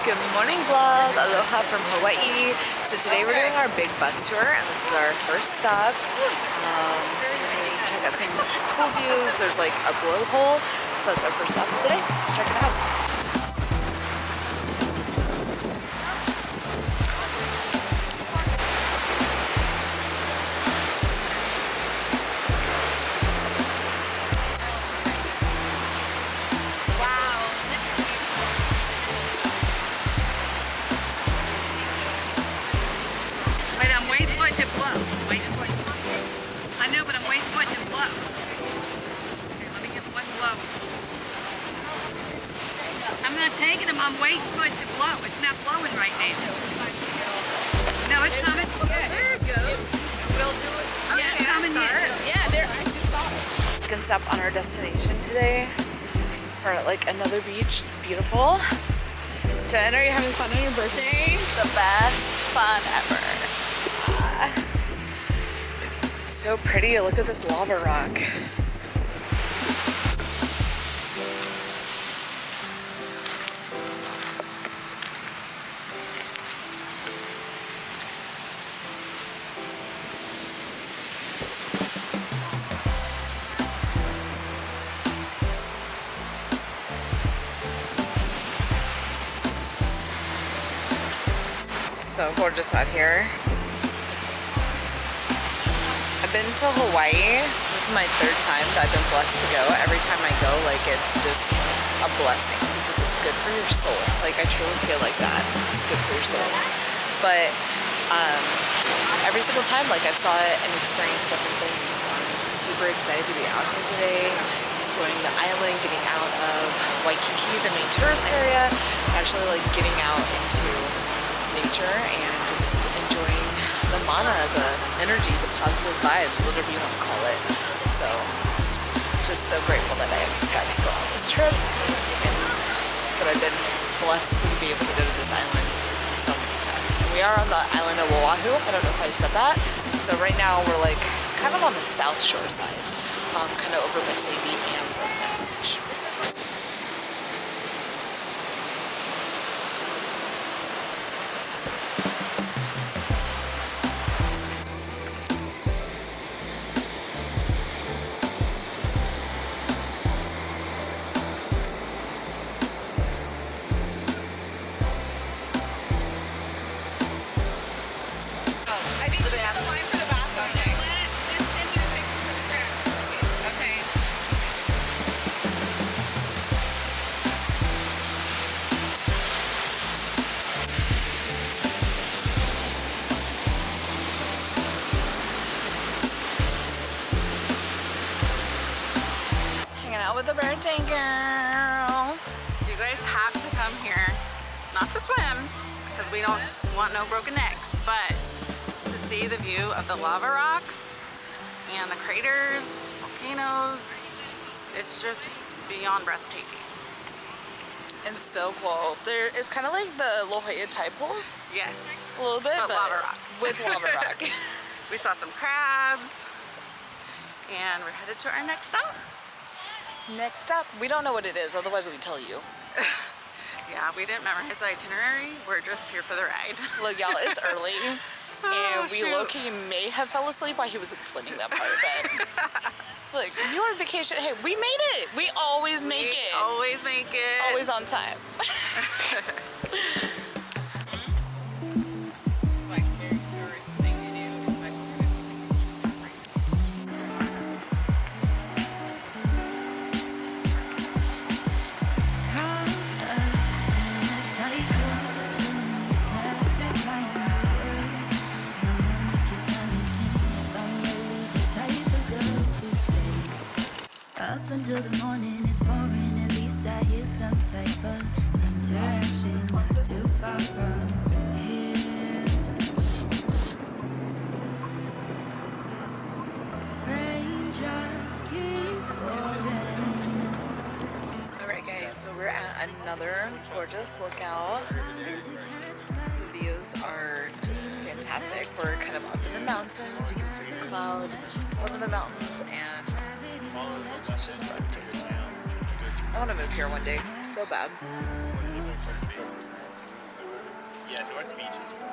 Good morning vlog, aloha from Hawaii. So today we're doing our big bus tour and this is our first stop. So we're going to check out some cool views. There's like a blowhole, so that's our first stop of the day. Let's check it out. I'm waiting for it to blow. It's not blowing right now. No, it's coming. Yeah, there it goes. We'll do it. Okay, yeah, it's coming here. Yeah, there. I just saw it. Second stop on our destination today. We're at like another beach. It's beautiful. Jen, are you having fun on your birthday? The best fun ever. It's so pretty. Look at this lava rock. So gorgeous out here. I've been to Hawaii. This is my third time that I've been blessed to go. Every time I go, like, it's just a blessing because it's good for your soul. Like, I truly feel like that. It's good for your soul. But every single time, like, I've saw it and experienced different things. I'm super excited to be out here today, exploring the island, getting out of Waikiki, the main tourist area, actually like getting out into nature and just enjoying the mana, the energy, the positive vibes, whatever you want to call it. So just so grateful that I got to go on this trip and that I've been blessed to be able to go to this island so many times. And we are on the island of Oahu. I don't know if I said that. So right now we're like kind of on the south shore side, kind of over by Sadie and Beach. With the birthday girl. You guys have to come here, not to swim, because we don't want no broken necks, but to see the view of the lava rocks and the craters, volcanoes. It's just beyond breathtaking. It's so cool. There is kind of like the 𝐥𝐤𝐤𝐿 tide pools. Yes. A little bit, but lava rock. With lava rock. We saw some crabs, and we're headed to our next stop. Next up, we don't know what it is, otherwise we tell you. Yeah, we didn't memorize the itinerary. We're just here for the ride. Look, y'all, it's early, and we low-key may have fell asleep while he was explaining that part of it. Look, you were on vacation. Hey, we made it. We always make it. Always make it. Always on time. Up until the morning, it's pouring. At least I hear some type of interaction. Not too far from here. Raindrops keep pouring. Alright guys, so we're at another gorgeous lookout. The views are just fantastic. We're kind of up in the mountains. You can see the cloud over the mountains and it's just breathtaking. I want to move here one day so bad. Yeah, North Beach is cool.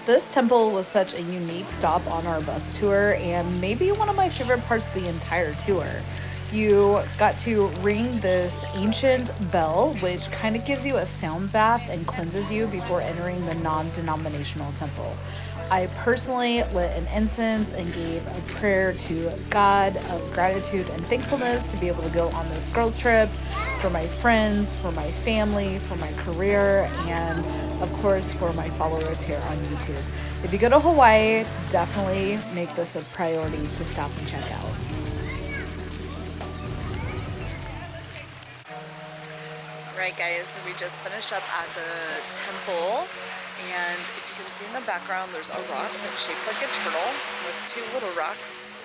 This temple was such a unique stop on our bus tour and maybe one of my favorite parts of the entire tour. You got to ring this ancient bell, which kind of gives you a sound bath and cleanses you before entering the non-denominational temple. I personally lit an incense and gave a prayer to God of gratitude and thankfulness to be able to go on this girls trip, for my friends, for my family, for my career, and of course for my followers here on YouTube. If you go to Hawaii, definitely make this a priority to stop and check out. Right guys, so we just finished up at the temple, and if you can see in the background there's a rock that's shaped like a turtle with two little rocks.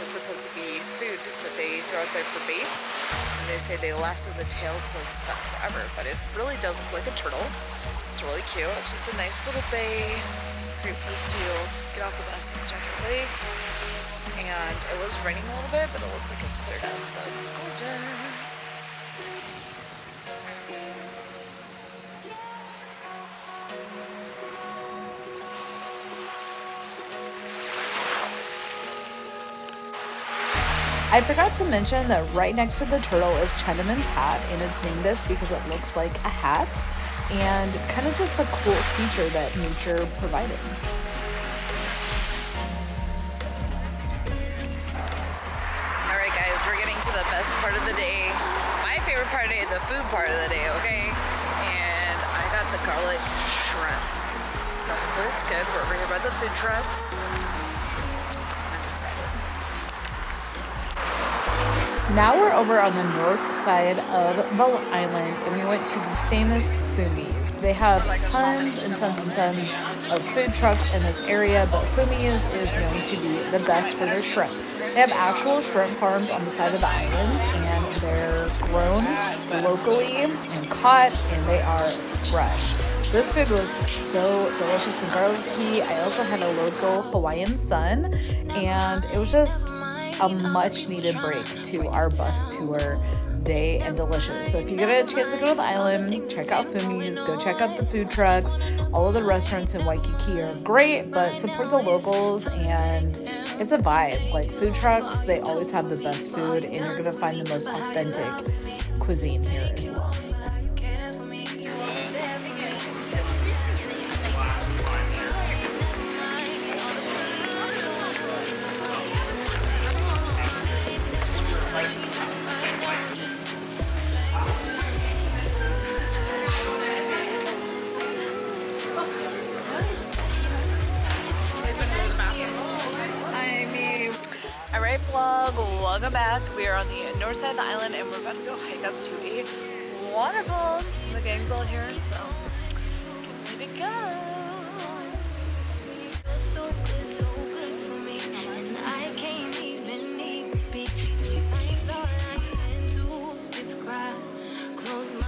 It's supposed to be food that they throw out there for bait, and they say they lasso the tail so it's stuck forever, but it really does look like a turtle. It's really cute. It's just a nice little bay, great place to get off the bus and start your lakes. And it was raining a little bit, but it looks like it's cleared up, so it's gorgeous. I forgot to mention that right next to the turtle is Chinamans Hat, and it's named this because it looks like a hat and kind of just a cool feature that nature provided. Alright guys, we're getting to the best part of the day. My favorite part of the day, the food part of the day, okay? And I got the garlic shrimp. So hopefully it's good. We're over here by the food trucks. I'm excited. Now we're over on the north side of the island, and we went to the famous Fumi's. They have tons and tons and tons of food trucks in this area, but Fumi's is known to be the best for their shrimp. They have actual shrimp farms on the side of the islands, and they're grown locally and caught, and they are fresh. This food was so delicious and garlicky. I also had a local Hawaiian sun, and it was just a much needed break to our bus tour. day and delicious. So if you get a chance to go to the island, check out Fumi's, go check out the food trucks. All of the restaurants in Waikiki are great, but support the locals, and it's a vibe. Like, food trucks, they always have the best food, and you're gonna find the most authentic cuisine here as well. Alright vlog, welcome back. We are on the north side of the island and we're about to go hike up to a waterfall. The gang's all here, so get ready to go. So good to me, and I can't even speak. These things are nothing to describe. Close my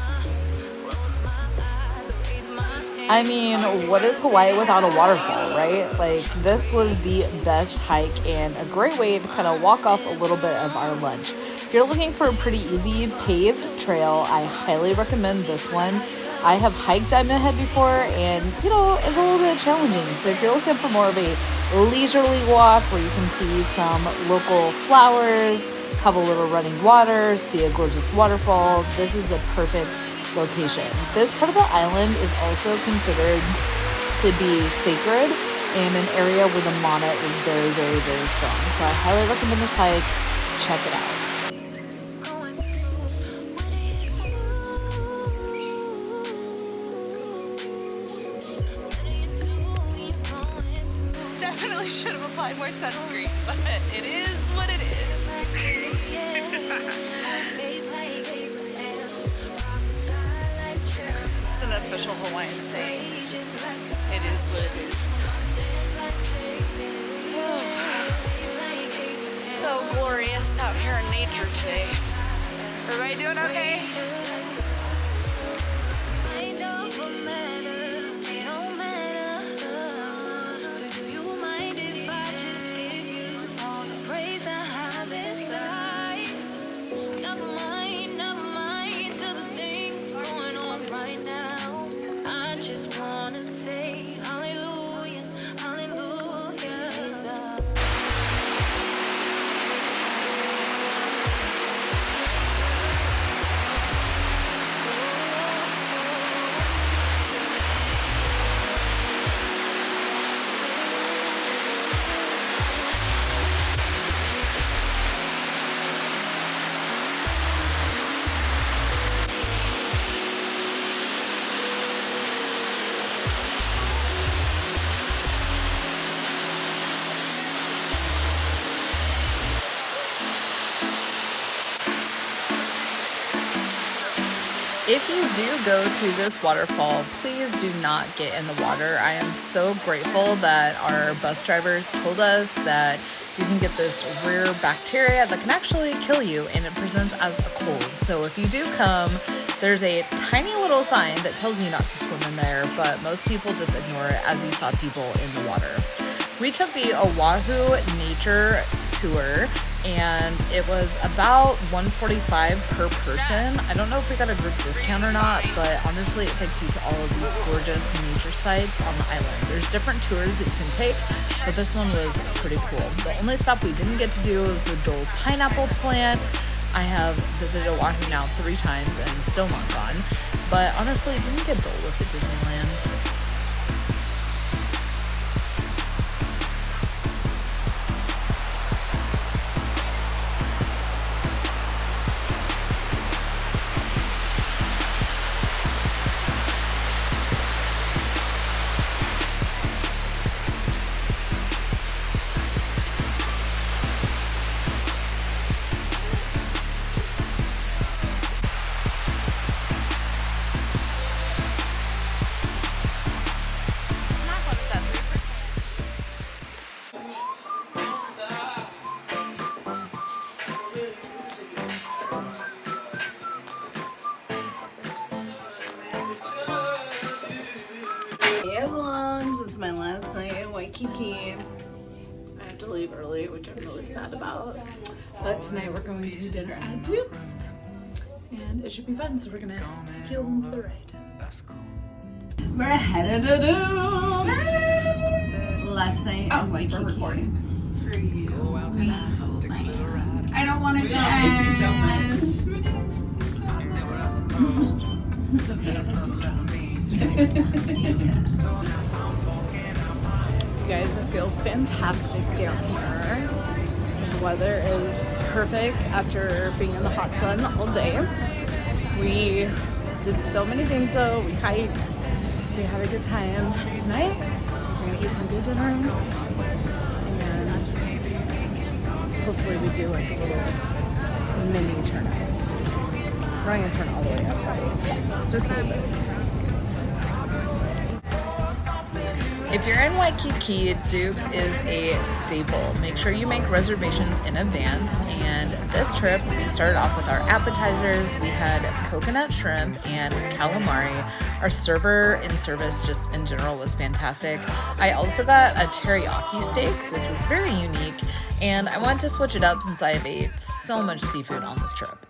eyes, raise my hand. I mean, what is Hawaii without a waterfall, right? Like, this was the best hike and a great way to kind of walk off a little bit of our lunch. If you're looking for a pretty easy paved trail, I highly recommend this one. I have hiked Diamond Head before, and you know, it's a little bit challenging. So if you're looking for more of a leisurely walk where you can see some local flowers, have a little running water, see a gorgeous waterfall, this is a perfect location. This part of the island is also considered to be sacred and an area where the mana is very, very, very strong. So I highly recommend this hike. Check it out. Definitely should have applied more sunscreen, but it is what it is. It's an official Hawaiian saying. It is what it is. So glorious out here in nature today. Everybody doing okay? If you do go to this waterfall, please do not get in the water. I am so grateful that our bus drivers told us that you can get this rare bacteria that can actually kill you, and it presents as a cold. So if you do come, there's a tiny little sign that tells you not to swim in there, but most people just ignore it, as you saw people in the water. We took the Oahu nature tour, and it was about $145 per person. I don't know if we got a group discount or not, but honestly, it takes you to all of these gorgeous nature sites on the island. There's different tours that you can take, but this one was pretty cool. The only stop we didn't get to do was the Dole pineapple plant. I have visited Oahu now 3 times and still not gone, but honestly, you can get Dole with the Disneyland. It's my last night in Waikiki. I have to leave early, which I'm really sad about. But tonight we're going to dinner at Dukes. and it should be fun. So we're gonna take you along for the ride. We're headed to Dukes. Last night in Waikiki. Recording. For you. I don't want it to end. You guys, it feels fantastic down here. The weather is perfect after being in the hot sun all day. We did so many things though. We hiked. We had a good time. Tonight, we're gonna eat some good dinner. And hopefully we do like a little mini turnout. We're not gonna turn all the way up, but just a little bit. If you're in Waikiki, Dukes is a staple. Make sure you make reservations in advance. And this trip, we started off with our appetizers. We had coconut shrimp and calamari. Our server in service just in general was fantastic. I also got a teriyaki steak, which was very unique. And I wanted to switch it up since I've ate so much seafood on this trip.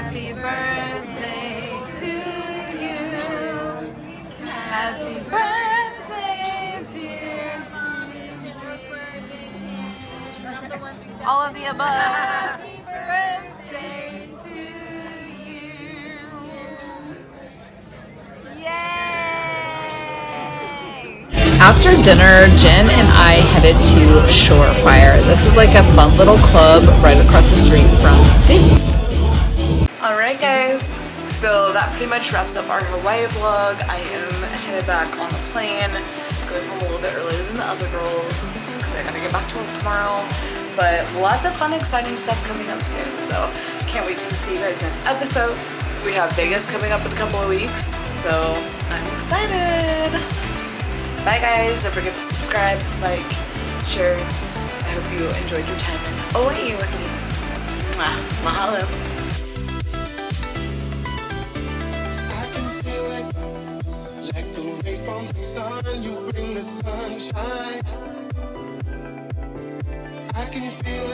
Happy birthday to you. Happy birthday, dear. All of the above. Happy birthday to you. Yay! After dinner, Jen and I headed to Shorefire. This is like a fun little club right across the street from Dukes. Alright guys, so that pretty much wraps up our Hawaii vlog. I am headed back on the plane, going home a little bit earlier than the other girls because I gotta get back to work tomorrow. But lots of fun, exciting stuff coming up soon, so can't wait to see you guys next episode. We have Vegas coming up in a couple of weeks, so I'm excited. Bye guys, don't forget to subscribe, like, share. I hope you enjoyed your time in Oahu with me. Mwah. Mahalo. Like the rays from the sun, you bring the sunshine. I can feel it.